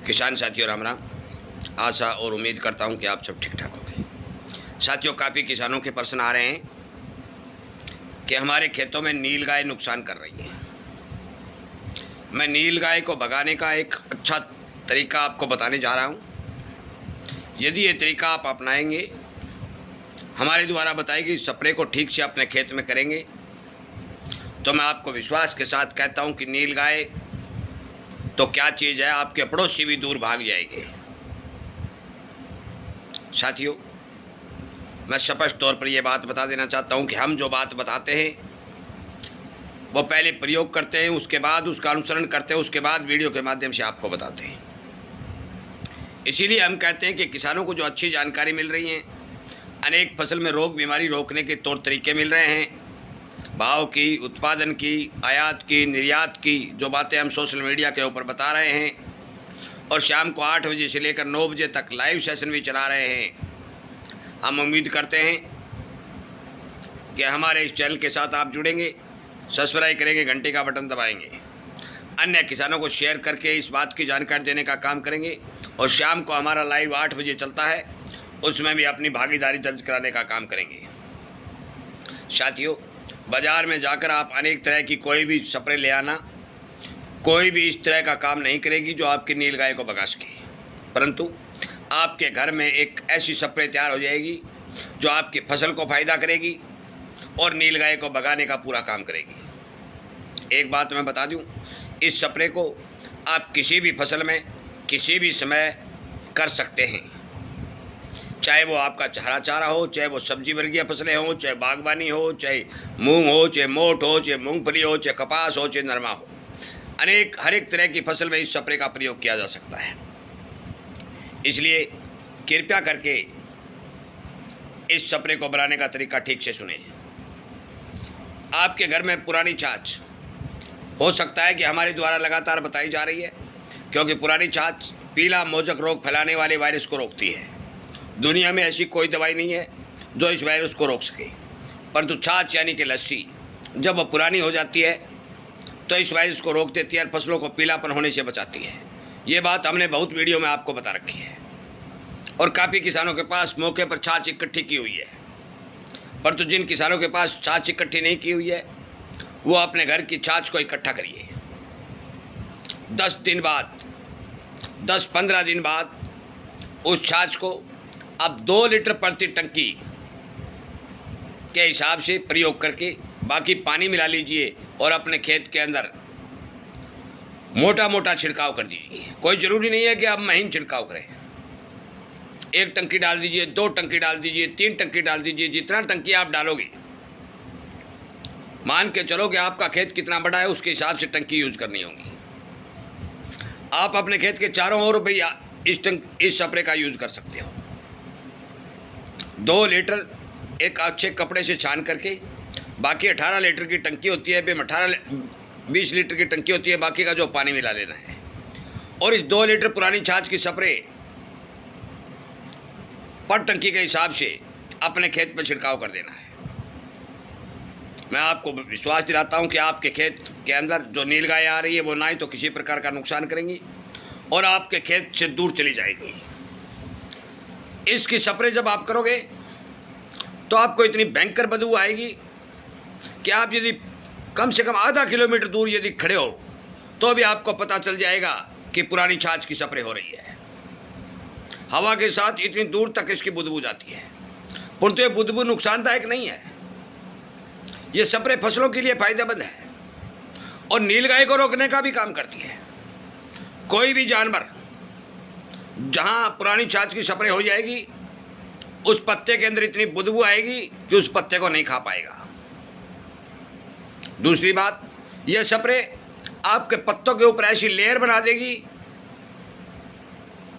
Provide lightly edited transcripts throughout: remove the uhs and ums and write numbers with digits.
किसान साथियों राम राम। आशा और उम्मीद करता हूं कि आप सब ठीक ठाक होंगे। साथियों, काफ़ी किसानों के प्रश्न आ रहे हैं कि हमारे खेतों में नीलगाय नुकसान कर रही है। मैं नीलगाय को भगाने का एक अच्छा तरीका आपको बताने जा रहा हूं। यदि ये तरीका आप अपनाएंगे, हमारे द्वारा बताई गई स्प्रे को ठीक से अपने खेत में करेंगे, तो मैं आपको विश्वास के साथ कहता हूं कि नीलगाय तो क्या चीज़ है, आपके पड़ोसी भी दूर भाग जाएंगे। साथियों, मैं स्पष्ट तौर पर यह बात बता देना चाहता हूं कि हम जो बात बताते हैं वो पहले प्रयोग करते हैं, उसके बाद उसका अनुसरण करते हैं, उसके बाद वीडियो के माध्यम से आपको बताते हैं। इसीलिए हम कहते हैं कि किसानों को जो अच्छी जानकारी मिल रही है, अनेक फसल में रोग बीमारी रोकने के तौर तरीके मिल रहे हैं, भाव की, उत्पादन की, आयात की, निर्यात की जो बातें हम सोशल मीडिया के ऊपर बता रहे हैं, और शाम को 8 बजे से लेकर 9 बजे तक लाइव सेशन भी चला रहे हैं। हम उम्मीद करते हैं कि हमारे इस चैनल के साथ आप जुड़ेंगे, सब्सक्राइब करेंगे, घंटे का बटन दबाएंगे, अन्य किसानों को शेयर करके इस बात की जानकारी देने का काम करेंगे, और शाम को हमारा लाइव 8 बजे चलता है, उसमें भी अपनी भागीदारी दर्ज कराने का काम करेंगे। साथियों, बाज़ार में जाकर आप अनेक तरह की कोई भी स्प्रे ले आना, कोई भी इस तरह का काम नहीं करेगी जो आपकी नीलगाय को भगा सके, परंतु आपके घर में एक ऐसी स्प्रे तैयार हो जाएगी जो आपकी फसल को फ़ायदा करेगी और नीलगाय को भगाने का पूरा काम करेगी। एक बात मैं बता दूं, इस स्प्रे को आप किसी भी फसल में किसी भी समय कर सकते हैं, चाहे वो आपका हरा चारा हो, चाहे वो सब्जी वर्गीय फसलें हो, चाहे बागवानी हो, चाहे मूंग हो, चाहे मोट हो, चाहे मूंगफली हो, चाहे कपास हो, चाहे नरमा हो, हर एक तरह की फसल में इस स्प्रे का प्रयोग किया जा सकता है। इसलिए कृपया करके इस स्प्रे को बनाने का तरीका ठीक से सुने। आपके घर में पुरानी छाछ हो सकता है कि हमारे द्वारा लगातार बताई जा रही है, क्योंकि पुरानी छाछ पीला मोजक रोग फैलाने वाले वायरस को रोकती है। दुनिया में ऐसी कोई दवाई नहीं है जो इस वायरस को रोक सके, परंतु छाछ यानी कि लस्सी जब वह पुरानी हो जाती है तो इस वायरस को रोक देती है और फसलों को पीलापन होने से बचाती है। ये बात हमने बहुत वीडियो में आपको बता रखी है, और काफ़ी किसानों के पास मौके पर छाछ इकट्ठी की हुई है, परंतु जिन किसानों के पास छाछ इकट्ठी नहीं की हुई है वो अपने घर की छाछ को इकट्ठा करिए। 10 दिन बाद, 10-15 दिन बाद उस छाछ को अब 2 लीटर प्रति टंकी के हिसाब से प्रयोग करके बाकी पानी मिला लीजिए और अपने खेत के अंदर मोटा मोटा छिड़काव कर दीजिए। कोई ज़रूरी नहीं है कि आप महीन छिड़काव करें। 1 टंकी डाल दीजिए, 2 टंकी डाल दीजिए, 3 टंकी डाल दीजिए। जितना टंकी आप डालोगे, मान के चलो कि आपका खेत कितना बड़ा है, उसके हिसाब से टंकी यूज करनी होगी। आप अपने खेत के चारों ओर भैया इस स्प्रे का यूज कर सकते हो। 2 लीटर एक अच्छे कपड़े से छान करके, बाकी 18 लीटर की टंकी होती है, 20 लीटर की टंकी होती है, बाकी का जो पानी मिला लेना है, और इस 2 लीटर पुरानी छाछ की स्प्रे पर टंकी के हिसाब से अपने खेत पर छिड़काव कर देना है। मैं आपको विश्वास दिलाता हूं कि आपके खेत के अंदर जो नीलगाय आ रही है वो ना ही तो किसी प्रकार का नुकसान करेंगी और आपके खेत से दूर चली जाएगी। इसकी स्प्रे जब आप करोगे तो आपको इतनी भयंकर बदबू आएगी कि आप यदि कम से कम आधा किलोमीटर दूर यदि खड़े हो तो भी आपको पता चल जाएगा कि पुरानी छाछ की स्प्रे हो रही है। हवा के साथ इतनी दूर तक इसकी बदबू जाती है, परंतु ये बदबू नुकसानदायक नहीं है। ये स्प्रे फसलों के लिए फायदेमंद है और नीलगाय को रोकने का भी काम करती है। कोई भी जानवर जहां पुरानी छाछ की स्प्रे हो जाएगी, उस पत्ते के अंदर इतनी बदबू आएगी कि उस पत्ते को नहीं खा पाएगा। दूसरी बात, यह स्प्रे आपके पत्तों के ऊपर ऐसी लेयर बना देगी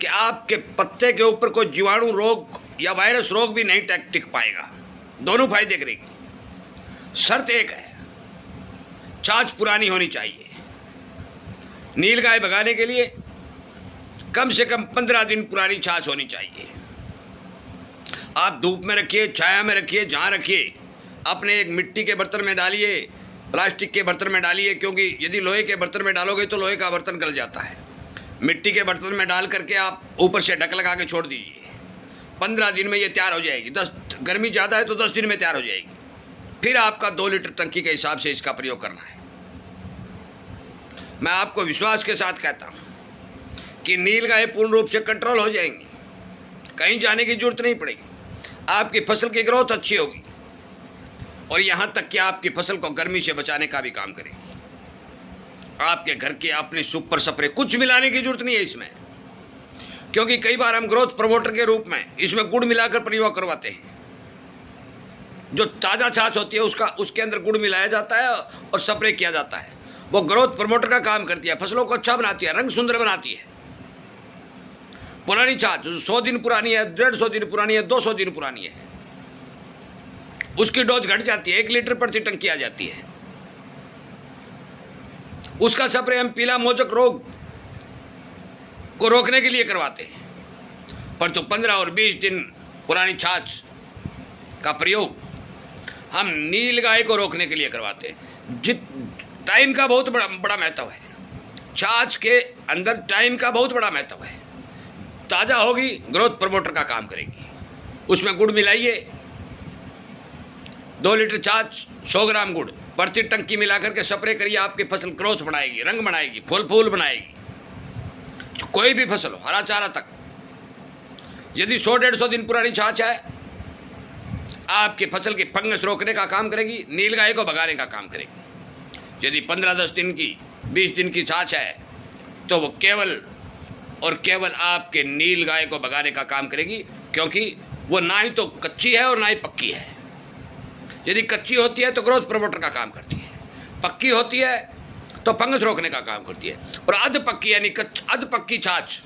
कि आपके पत्ते के ऊपर कोई जीवाणु रोग या वायरस रोग भी नहीं टिक पाएगा। दोनों फायदे करेगी। शर्त एक है, छाछ पुरानी होनी चाहिए। नीलगाय भगाने के लिए कम से कम 15 दिन पुरानी छाछ होनी चाहिए। आप धूप में रखिए, छाया में रखिए, जहाँ रखिए, अपने एक मिट्टी के बर्तन में डालिए, प्लास्टिक के बर्तन में डालिए, क्योंकि यदि लोहे के बर्तन में डालोगे तो लोहे का बर्तन गल जाता है। मिट्टी के बर्तन में डाल करके आप ऊपर से ढक लगा के छोड़ दीजिए। 15 दिन में ये तैयार हो जाएगी। 10 गर्मी ज़्यादा है तो 10 दिन में तैयार हो जाएगी। फिर आपका 2 लीटर टंकी के हिसाब से इसका प्रयोग करना है। मैं आपको विश्वास के साथ कहता हूँ कि नीलगाय पूर्ण रूप से कंट्रोल हो जाएंगी, कहीं जाने की जरूरत नहीं पड़ेगी। आपकी फसल की ग्रोथ अच्छी होगी और यहाँ तक कि आपकी फसल को गर्मी से बचाने का भी काम करेगी। आपके घर के अपने सुपर स्प्रे कुछ मिलाने की जरूरत नहीं है इसमें, क्योंकि कई बार हम ग्रोथ प्रमोटर के रूप में इसमें गुड़ मिलाकर प्रयोग करवाते हैं। जो ताज़ा छाछ होती है उसके अंदर गुड़ मिलाया जाता है और स्प्रे किया जाता है। वो ग्रोथ प्रमोटर का काम करती है, फसलों को अच्छा बनाती है, रंग सुंदर बनाती है। पुरानी छाछ जो 100 दिन पुरानी है, 150 दिन पुरानी है, 200 दिन पुरानी है, उसकी डोज घट जाती है, 1 लीटर प्रति टंकी आ जाती है। उसका स्प्रे हम पीला मोचक रोग को रोकने के लिए करवाते हैं। पर तो 15 और 20 दिन पुरानी छाछ का प्रयोग हम नीलगाय को रोकने के लिए करवाते हैं। टाइम का बहुत बड़ा महत्व है। छाछ के अंदर टाइम का बहुत बड़ा महत्व है। ताज़ा होगी, ग्रोथ प्रमोटर का काम करेगी। उसमें गुड़ मिलाइए, 2 लीटर छाछ, 100 ग्राम गुड़ प्रति टंकी मिलाकर के स्प्रे करिए। आपकी फसल ग्रोथ बढ़ाएगी, रंग बनाएगी, फूल बनाएगी। कोई भी फसल हो, हरा चारा तक। यदि 100-150 दिन पुरानी छाछ है, आपकी फसल की फंगस रोकने का काम करेगी, नीलगाय को भगाने का काम करेगी। यदि 15-10 दिन की, 20 दिन की छाछ है तो वो केवल और केवल आपके नीलगाय को भगाने का काम करेगी, क्योंकि वो ना ही तो कच्ची है और ना ही पक्की है। यदि कच्ची होती है तो ग्रोथ प्रमोटर का काम करती है, पक्की होती है तो फंगस रोकने का काम करती है। और अध पक्की यानी अध पक्की छाछ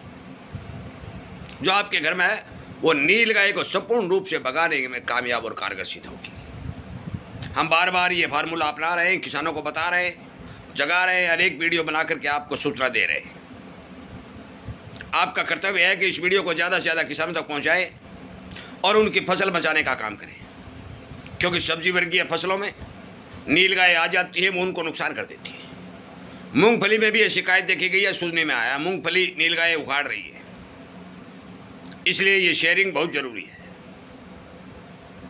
जो आपके घर में है, वो नीलगाय को संपूर्ण रूप से भगाने में कामयाब और कारगर सिद्ध होगी। हम बार बार ये फार्मूला अपना रहे हैं, किसानों को बता रहे हैं, जगा रहे हैं, हर एक वीडियो बना करके आपको सूचना दे रहे हैं। आपका कर्तव्य है कि इस वीडियो को ज़्यादा से ज़्यादा किसानों तक पहुँचाएँ और उनकी फसल बचाने का काम करें, क्योंकि सब्जी वर्गीय फसलों में नीलगाय आ जाती है, वो उनको नुकसान कर देती है। मूंगफली में भी ये शिकायत देखी गई है, सुनने में आया, मूंगफली नीलगाय उखाड़ रही है। इसलिए ये शेयरिंग बहुत ज़रूरी है।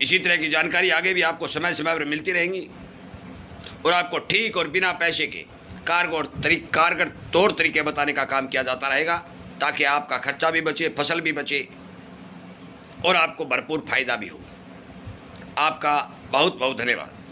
इसी तरह की जानकारी आगे भी आपको समय समय पर मिलती रहेंगी और आपको ठीक और बिना पैसे के कारगर तौर तरीके बताने का काम किया जाता रहेगा, ताकि आपका खर्चा भी बचे, फसल भी बचे और आपको भरपूर फायदा भी हो। आपका बहुत बहुत धन्यवाद।